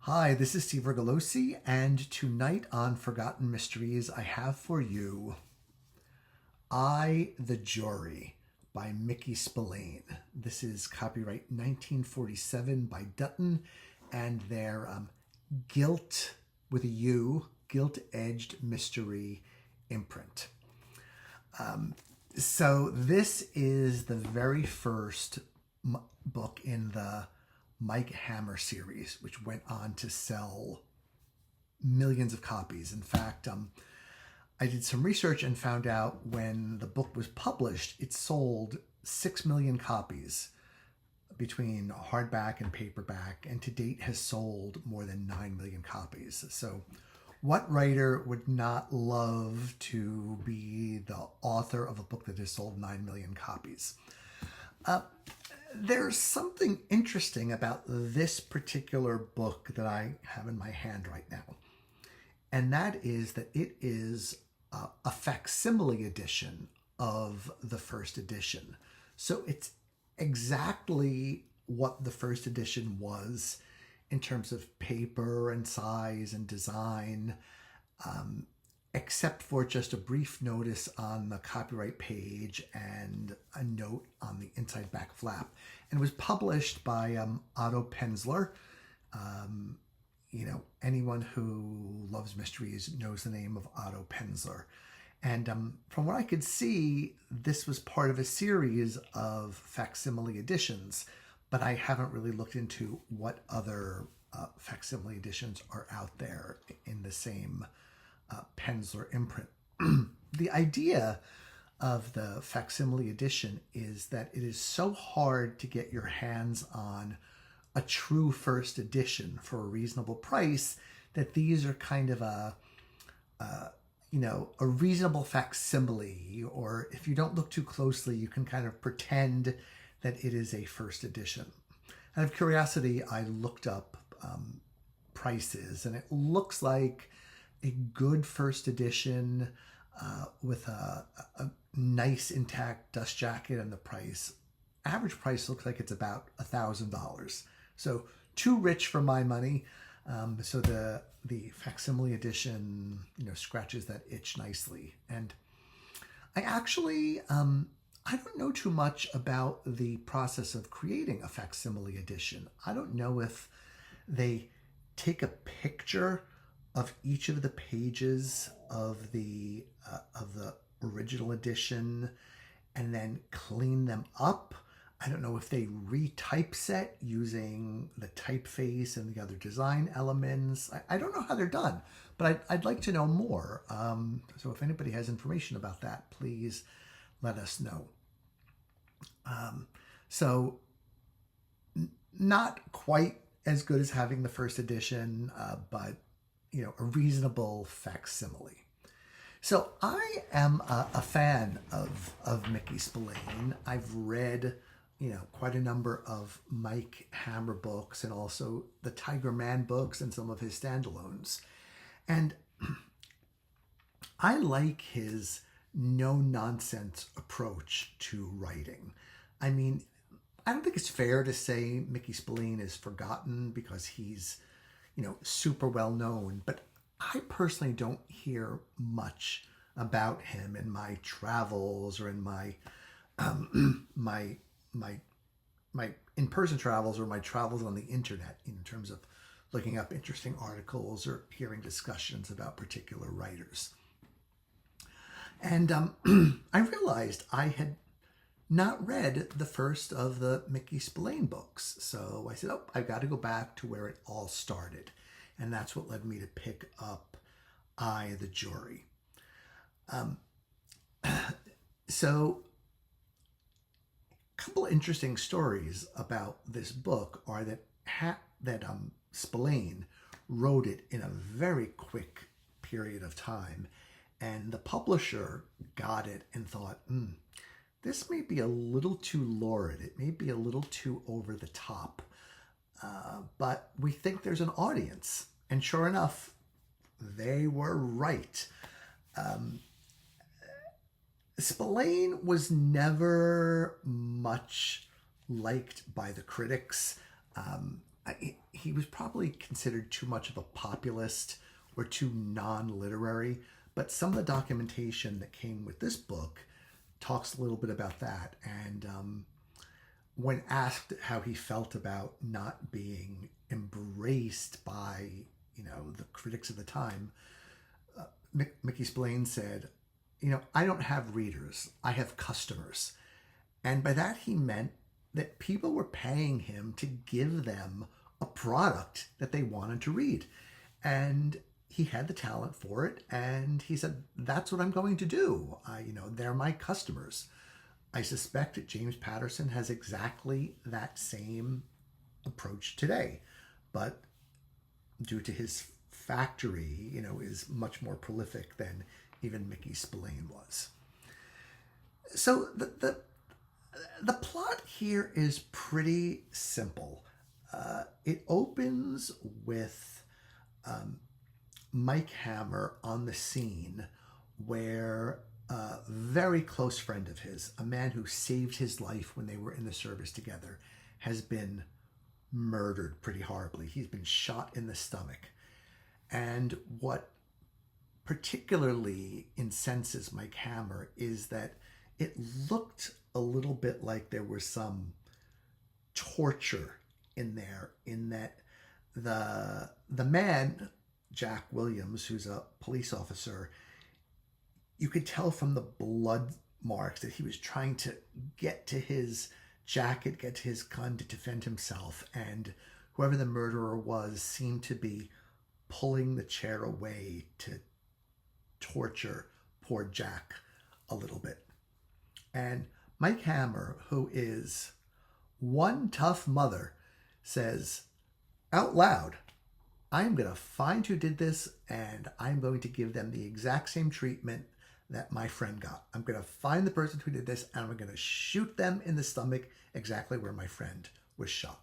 Hi, this is Steve Rigolosi, and tonight on Forgotten Mysteries, I have for you I, the Jury by Mickey Spillane. This is copyright 1947 by Dutton, and their Gilt, with a U, gilt-edged mystery imprint. So this is the very first book in the Mike Hammer series, which went on to sell millions of copies. In fact, I did some research and found out when the book was published, it sold 6 million copies between hardback and paperback, and to date has sold more than 9 million copies. So what writer would not love to be the author of a book that has sold 9 million copies? There's something interesting about this particular book that I have in my hand right now, and that is that it is a facsimile edition of the first edition. So it's exactly what the first edition was in terms of paper and size and design, except for just a brief notice on the copyright page and a note on the inside back flap. And it was published by Otto Penzler. Anyone who loves mysteries knows the name of Otto Penzler. And from what I could see, this was part of a series of facsimile editions, but I haven't really looked into what other facsimile editions are out there in the same Penzler imprint. The idea of the facsimile edition is that it is so hard to get your hands on a true first edition for a reasonable price that these are kind of a reasonable facsimile, or if you don't look too closely, you can kind of pretend that it is a first edition. Out of curiosity, I looked up prices, and it looks like a good first edition with a nice intact dust jacket, and the average price looks like it's about $1,000. So too rich for my money. So the facsimile edition, scratches that itch nicely. And I actually, I don't know too much about the process of creating a facsimile edition. I don't know if they take a picture of each of the pages of the original edition and then clean them up. I don't know if they retypeset using the typeface and the other design elements. I don't know how they're done, but I'd like to know more. So if anybody has information about that, please let us know. So not quite as good as having the first edition, but a reasonable facsimile. So I am a fan of Mickey Spillane. I've read quite a number of Mike Hammer books, and also the Tiger Man books and some of his standalones. And I like his no-nonsense approach to writing. I mean, I don't think it's fair to say Mickey Spillane is forgotten because he's, super well known, but I personally don't hear much about him in my travels or in my my in-person travels or my travels on the internet, in terms of looking up interesting articles or hearing discussions about particular writers. And I realized I had not read the first of the Mickey Spillane books. So I said, I've got to go back to where it all started. And that's what led me to pick up I, the Jury. So a couple of interesting stories about this book are that Spillane wrote it in a very quick period of time, and the publisher got it and thought, this may be a little too lurid. It may be a little too over the top, but we think there's an audience. And sure enough, they were right. Spillane was never much liked by the critics. he was probably considered too much of a populist or too non-literary, but some of the documentation that came with this book talks a little bit about that. And when asked how he felt about not being embraced by, the critics of the time, Mickey Spillane said, I don't have readers, I have customers. And by that he meant that people were paying him to give them a product that they wanted to read. And he had the talent for it. And he said, that's what I'm going to do. They're my customers. I suspect that James Patterson has exactly that same approach today. But due to his factory, is much more prolific than even Mickey Spillane was. So the plot here is pretty simple. It opens with Mike Hammer on the scene where a very close friend of his, a man who saved his life when they were in the service together, has been murdered pretty horribly. He's been shot in the stomach. And what particularly incenses Mike Hammer is that it looked a little bit like there was some torture in there, in that the man, Jack Williams, who's a police officer, you could tell from the blood marks that he was trying to get to his jacket, get to his gun to defend himself. And whoever the murderer was seemed to be pulling the chair away to torture poor Jack a little bit. And Mike Hammer, who is one tough mother, says out loud, I'm going to find who did this and I'm going to give them the exact same treatment that my friend got. I'm going to find the person who did this and I'm going to shoot them in the stomach exactly where my friend was shot.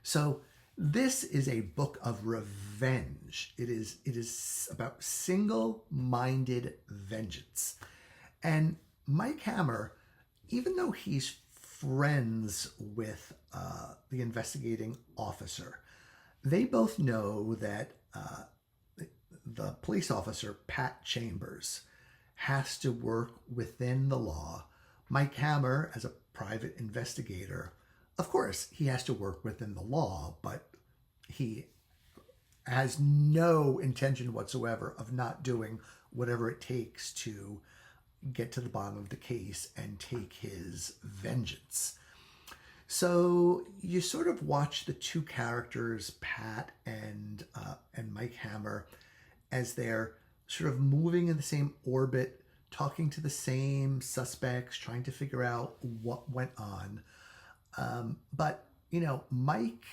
So this is a book of revenge. It is about single-minded vengeance. And Mike Hammer, even though he's friends with the investigating officer, they both know that the police officer, Pat Chambers, has to work within the law. Mike Hammer, as a private investigator, of course, he has to work within the law, but he has no intention whatsoever of not doing whatever it takes to get to the bottom of the case and take his vengeance. So you sort of watch the two characters, Pat and Mike Hammer, as they're sort of moving in the same orbit, talking to the same suspects, trying to figure out what went on. But, Mike,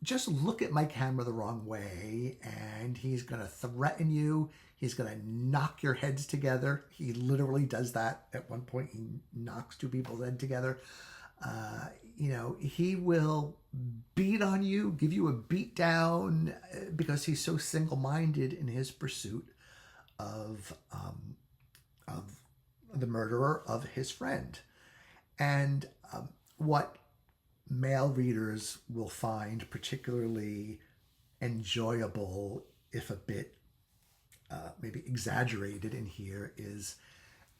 just look at Mike Hammer the wrong way and he's going to threaten you. He's going to knock your heads together. He literally does that. At one point, he knocks two people's heads together. He will beat on you, give you a beat down because he's so single-minded in his pursuit of the murderer of his friend. And what male readers will find particularly enjoyable, if a bit maybe exaggerated in here, is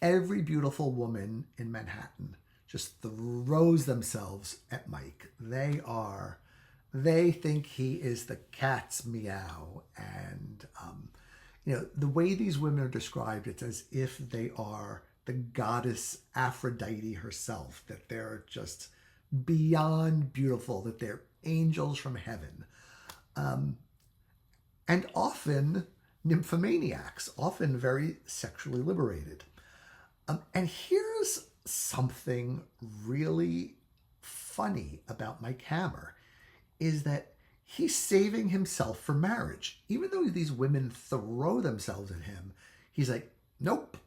every beautiful woman in Manhattan just throws themselves at Mike. They think he is the cat's meow. And, the way these women are described, it's as if they are the goddess Aphrodite herself, that they're just beyond beautiful, that they're angels from heaven. And often nymphomaniacs, often very sexually liberated. And here's something really funny about Mike Hammer, is that he's saving himself for marriage. Even though these women throw themselves at him, he's like, nope,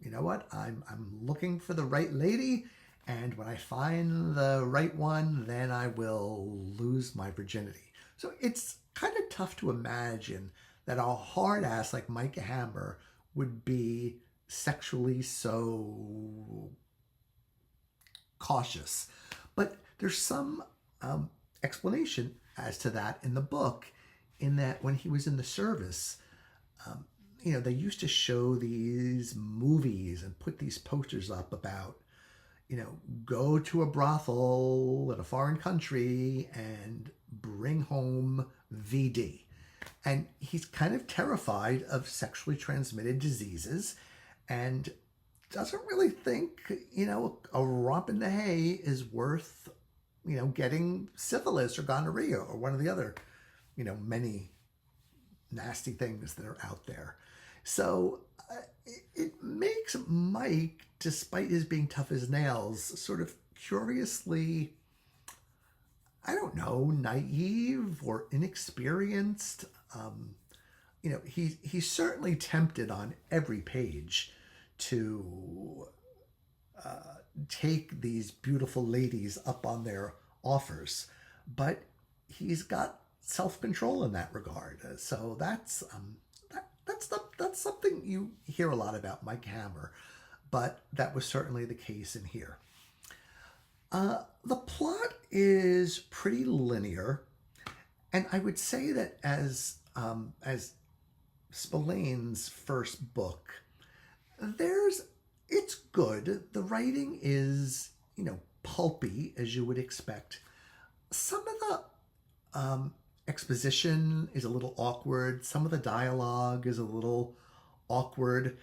you know what? I'm looking for the right lady, and when I find the right one, then I will lose my virginity. So it's kind of tough to imagine that a hard ass like Mike Hammer would be sexually so cautious. But there's some explanation as to that in the book, in that when he was in the service, they used to show these movies and put these posters up about, go to a brothel in a foreign country and bring home VD. And he's kind of terrified of sexually transmitted diseases and doesn't really think, a romp in the hay is worth, getting syphilis or gonorrhea or one of the other, many nasty things that are out there. So it makes Mike, despite his being tough as nails, sort of curiously, I don't know, naive or inexperienced. He's certainly tempted on every page to take these beautiful ladies up on their offers, but he's got self-control in that regard. So that's something you hear a lot about Mike Hammer, but that was certainly the case in here. The plot is pretty linear, and I would say that as Spillane's first book, it's good. The writing is, pulpy, as you would expect. Some of the exposition is a little awkward. Some of the dialogue is a little awkward.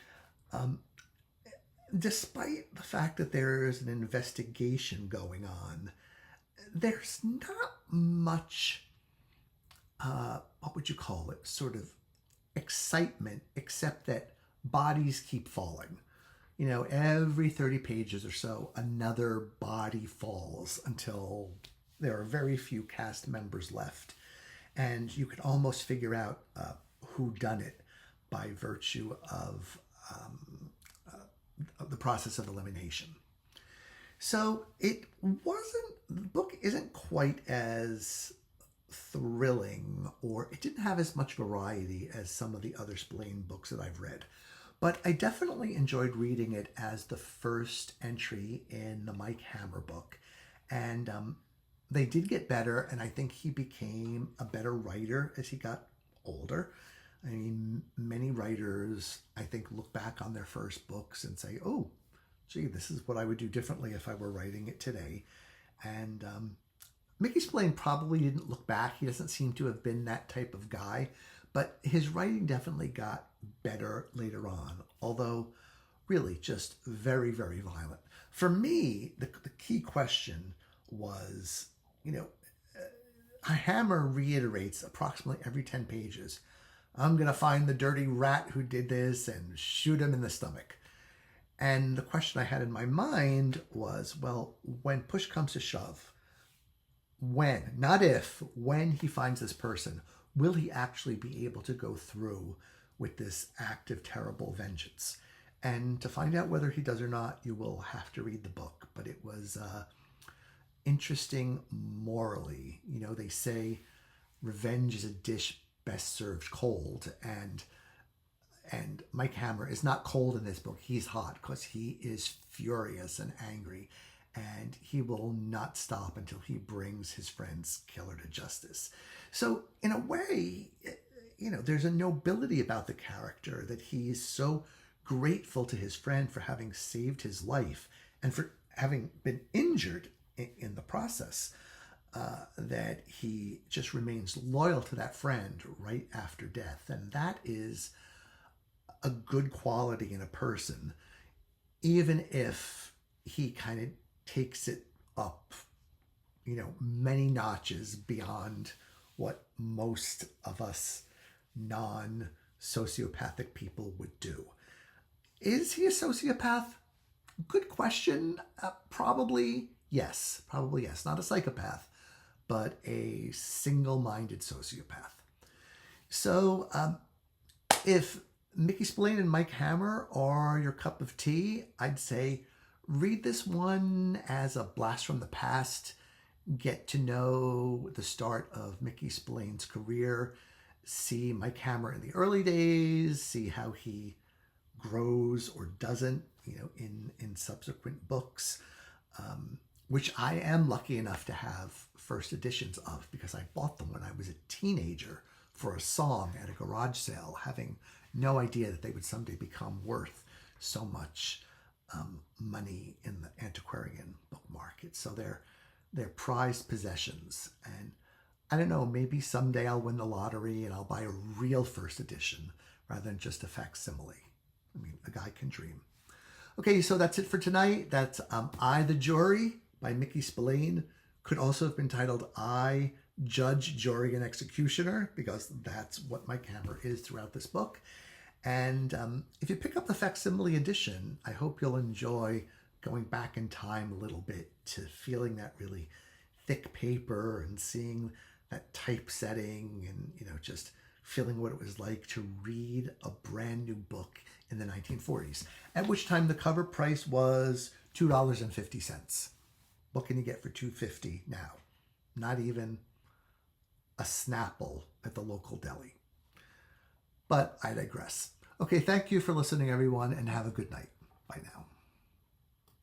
Despite the fact that there's an investigation going on, there's not much, what would you call it, sort of excitement, except that bodies keep falling. Every 30 pages or so, another body falls until there are very few cast members left. And you can almost figure out who done it by virtue of the process of elimination. So the book isn't quite as thrilling, or it didn't have as much variety as some of the other Spillane books that I've read. But I definitely enjoyed reading it as the first entry in the Mike Hammer book. And they did get better, and I think he became a better writer as he got older. I mean, many writers, I think, look back on their first books and say, oh, gee, this is what I would do differently if I were writing it today. And Mickey Spillane probably didn't look back. He doesn't seem to have been that type of guy. But his writing definitely got better later on, although really just very, very violent. For me, the key question was, Hammer reiterates approximately every 10 pages, I'm going to find the dirty rat who did this and shoot him in the stomach. And the question I had in my mind was, well, when push comes to shove, when, not if, when he finds this person, will he actually be able to go through with this act of terrible vengeance? And to find out whether he does or not, you will have to read the book. But it was interesting morally. They say revenge is a dish best served cold. And Mike Hammer is not cold in this book. He's hot because he is furious and angry. And he will not stop until he brings his friend's killer to justice. So in a way, there's a nobility about the character, that he is so grateful to his friend for having saved his life and for having been injured in the process, that he just remains loyal to that friend right after death. And that is a good quality in a person, even if he kind of takes it up, many notches beyond what most of us non-sociopathic people would do. Is he a sociopath? Good question. Probably yes. Not a psychopath, but a single-minded sociopath. So if Mickey Spillane and Mike Hammer are your cup of tea, I'd say read this one as a blast from the past. Get to know the start of Mickey Spillane's career. See Mike Hammer in the early days. See how he grows or doesn't, in subsequent books. which I am lucky enough to have first editions of because I bought them when I was a teenager for a song at a garage sale, having no idea that they would someday become worth so much money in the antiquarian book market. So they're prized possessions. And I don't know, maybe someday I'll win the lottery and I'll buy a real first edition rather than just a facsimile. I mean, a guy can dream. Okay, so that's it for tonight. That's I, the Jury by Mickey Spillane. Could also have been titled I, Judge, Jury, and Executioner, because that's what my camera is throughout this book. And if you pick up the facsimile edition, I hope you'll enjoy going back in time a little bit to feeling that really thick paper and seeing that typesetting and, just feeling what it was like to read a brand new book in the 1940s, at which time the cover price was $2.50. What can you get for $2.50 now? Not even a Snapple at the local deli. But I digress. Okay, thank you for listening, everyone, and have a good night. Bye now.